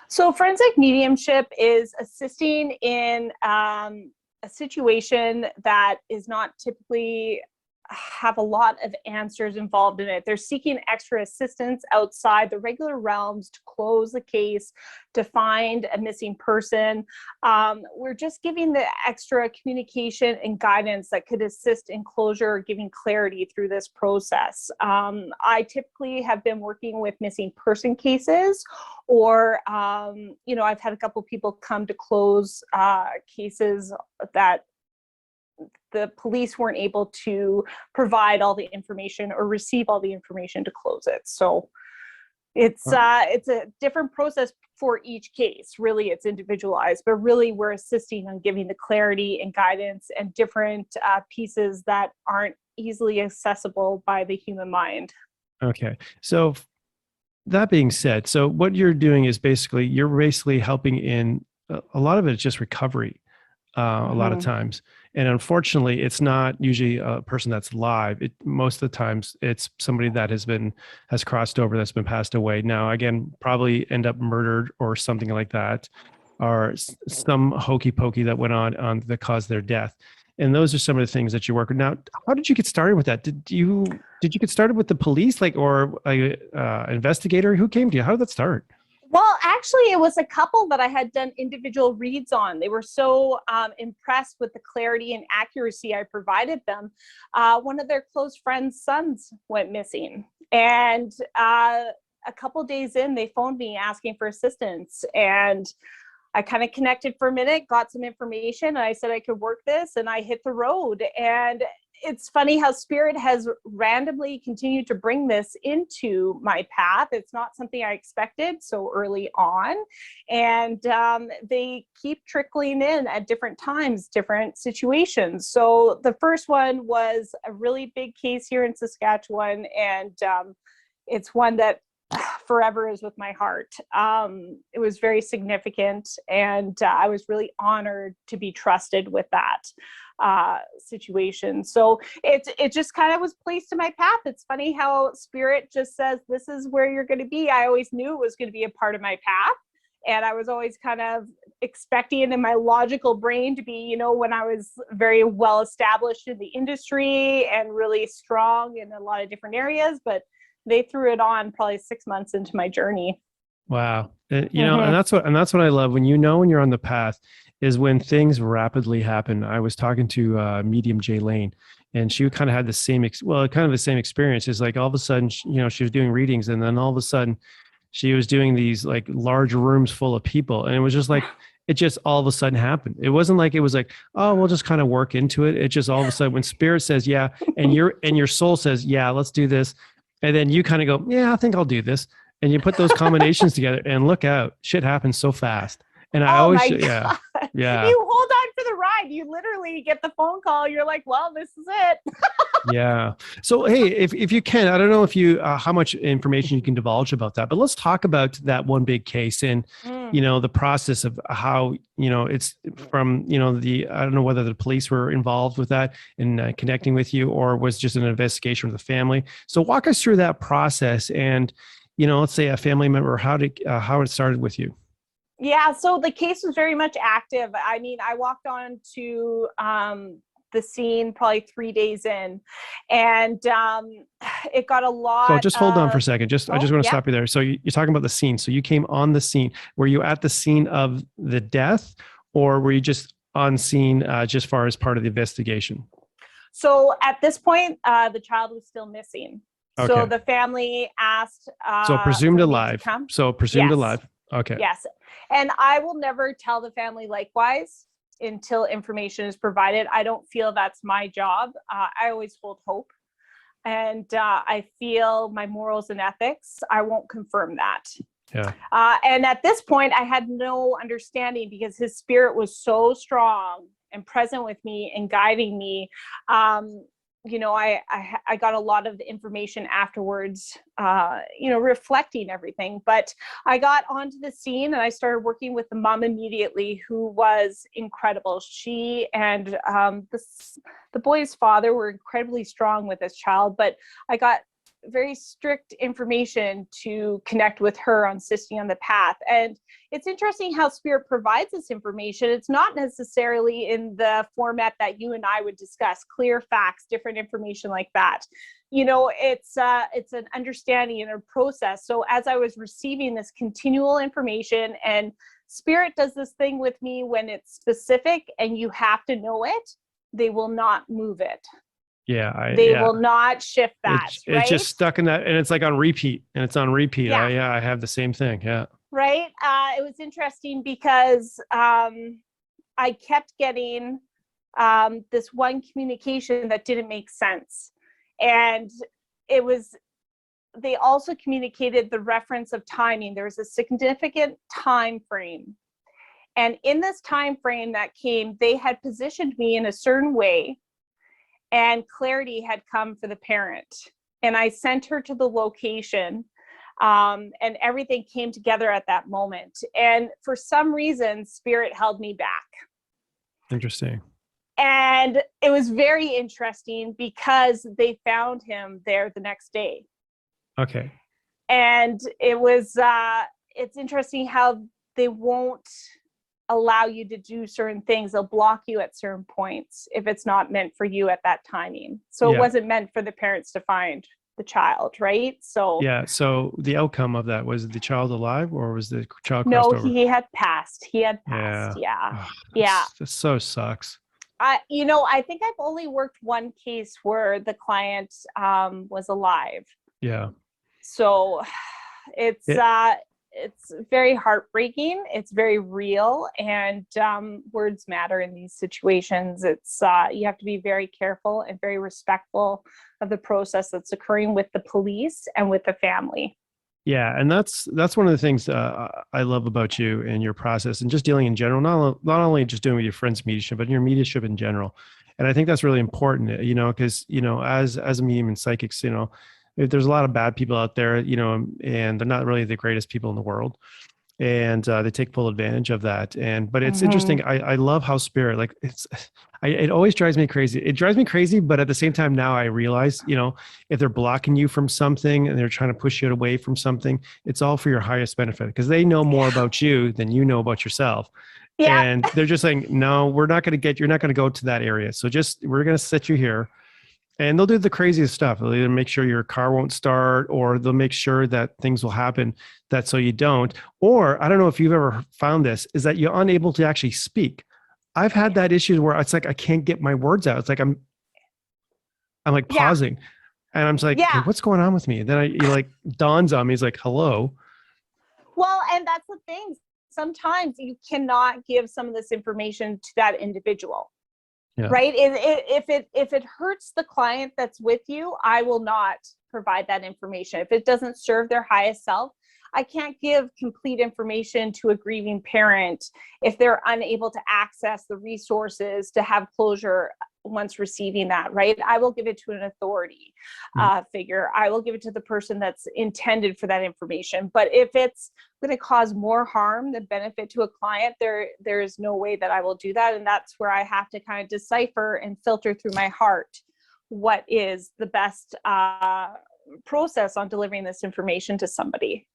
So forensic mediumship is assisting in a situation that is not typically have a lot of answers involved in it. They're seeking extra assistance outside the regular realms to close the case, to find a missing person. We're just giving the extra communication and guidance that could assist in closure or giving clarity through this process. I typically have been working with missing person cases, or, I've had a couple people come to close cases that the police weren't able to provide all the information or receive all the information to close it. So it's a different process for each case. Really, it's individualized, but really we're assisting on giving the clarity and guidance and different pieces that aren't easily accessible by the human mind. Okay. So that being said, so what you're doing is you're basically helping in a lot of it is just recovery. A lot of times. And unfortunately, it's not usually a person that's live. Most of the times it's somebody that has crossed over, that's been passed away. Now, again, probably end up murdered or something like that, or some hokey pokey that went on that caused their death. And those are some of the things that you work with. Now, how did you get started with that? Did you get started with the police, or a investigator? Who came to you? How did that start? Well, actually, it was a couple that I had done individual reads on. They were so impressed with the clarity and accuracy I provided them. One of their close friends' sons went missing. And a couple days in, they phoned me asking for assistance. And I kind of connected for a minute, got some information, and I said I could work this, and I hit the road. And it's funny how Spirit has randomly continued to bring this into my path. It's not something I expected so early on. And they keep trickling in at different times, different situations. So the first one was a really big case here in Saskatchewan. And it's one that forever is with my heart. It was very significant. And I was really honored to be trusted with that situation. So it just kind of was placed in my path. It's funny how Spirit just says, this is where you're going to be. I always knew it was going to be a part of my path. And I was always kind of expecting in my logical brain to be, when I was very well established in the industry and really strong in a lot of different areas, but they threw it on probably 6 months into my journey. Wow. And that's what I love when you're on the path, is when things rapidly happen. I was talking to medium Jay Lane, and she kind of had the same, the same experience. Is like all of a sudden, she was doing readings, and then all of a sudden she was doing these like large rooms full of people. And it was just like, it just all of a sudden happened. It wasn't like, it was like, oh, we'll just kind of work into it. It just all of a sudden when Spirit says, yeah, and your soul says, yeah, let's do this. And then you kind of go, yeah, I think I'll do this. And you put those combinations together, and look out, shit happens so fast. And I always, yeah. You hold on for the ride. You literally get the phone call. You're like, well, this is it. Yeah. So, hey, if you can, I don't know if you, how much information you can divulge about that, but let's talk about that one big case and, the process of how, it's from, I don't know whether the police were involved with that in connecting with you, or was just an investigation with the family. So walk us through that process and, let's say a family member, how it started with you. Yeah, so the case was very much active. I mean, I walked on to the scene probably 3 days in, and it got a lot. So just hold on for a second. I just want to stop you there. So you're talking about the scene. So you came on the scene. Were you at the scene of the death, or were you just on scene just far as part of the investigation? So at this point, the child was still missing. Okay. So the family asked. So presumed alive. Yes. Alive. Okay. Yes. And I will never tell the family likewise until information is provided. I don't feel that's my job. I always hold hope. And I feel my morals and ethics, I won't confirm that. Yeah. And at this point, I had no understanding, because his spirit was so strong and present with me and guiding me. I got a lot of information afterwards, reflecting everything. But I got onto the scene and I started working with the mom immediately, who was incredible. She and the boy's father were incredibly strong with this child. But I got very strict information to connect with her on assisting on the path. And it's interesting how Spirit provides this information. It's not necessarily in the format that you and I would discuss, clear facts, different information like that. You know, it's an understanding and a process. So as I was receiving this continual information, and Spirit does this thing with me when it's specific and you have to know it, they will not move it. Yeah. They will not shift that. It's just stuck in that, and it's like on repeat, and it's on repeat. Yeah. I have the same thing. Yeah. Right. It was interesting because I kept getting this one communication that didn't make sense. And they also communicated the reference of timing. There was a significant time frame. And in this time frame that came, they had positioned me in a certain way, and clarity had come for the parent. And I sent her to the location, and everything came together at that moment. And for some reason, Spirit held me back. Interesting. And it was very interesting because they found him there the next day. Okay. And it was, it's interesting how they won't allow you to do certain things. They'll block you at certain points if it's not meant for you at that timing. So it wasn't meant for the parents to find the child, right? So yeah. So the outcome of that, was the child alive, or was the child crossed over? he had passed. Yeah. Oh, Yeah. That so sucks. I think I've only worked one case where the client was alive. Yeah. So it's very heartbreaking. It's very real, and words matter in these situations. It's you have to be very careful and very respectful of the process that's occurring with the police and with the family. Yeah, and that's one of the things I love about you and your process, and just dealing in general. Not only just doing with your friends' mediumship, but your mediumship in general. And I think that's really important, because as a medium and psychics, there's a lot of bad people out there, and they're not really the greatest people in the world. And they take full advantage of that. But it's interesting. I love how Spirit, like it always drives me crazy. It drives me crazy, but at the same time, now I realize, if they're blocking you from something and they're trying to push you away from something, it's all for your highest benefit, because they know more about you than you know about yourself. Yeah. And they're just saying, no, you're not going to go to that area. So we're going to set you here. And they'll do the craziest stuff. They'll either make sure your car won't start, or they'll make sure that things will happen so you don't. Or I don't know if you've ever found this, is that you're unable to actually speak. I've had that issue where it's like I can't get my words out. It's like I'm like pausing, and I'm just like, okay, what's going on with me? And then it like dawns on me. It's like, hello. Well, and that's the thing. Sometimes you cannot give some of this information to that individual. Yeah. Right. If it hurts the client that's with you, I will not provide that information. If it doesn't serve their highest self, I can't give complete information to a grieving parent if they're unable to access the resources to have closure once receiving that, right? I will give it to an authority figure. I will give it to the person that's intended for that information. But if it's going to cause more harm than benefit to a client, there is no way that I will do that. And that's where I have to kind of decipher and filter through my heart what is the best process on delivering this information to somebody.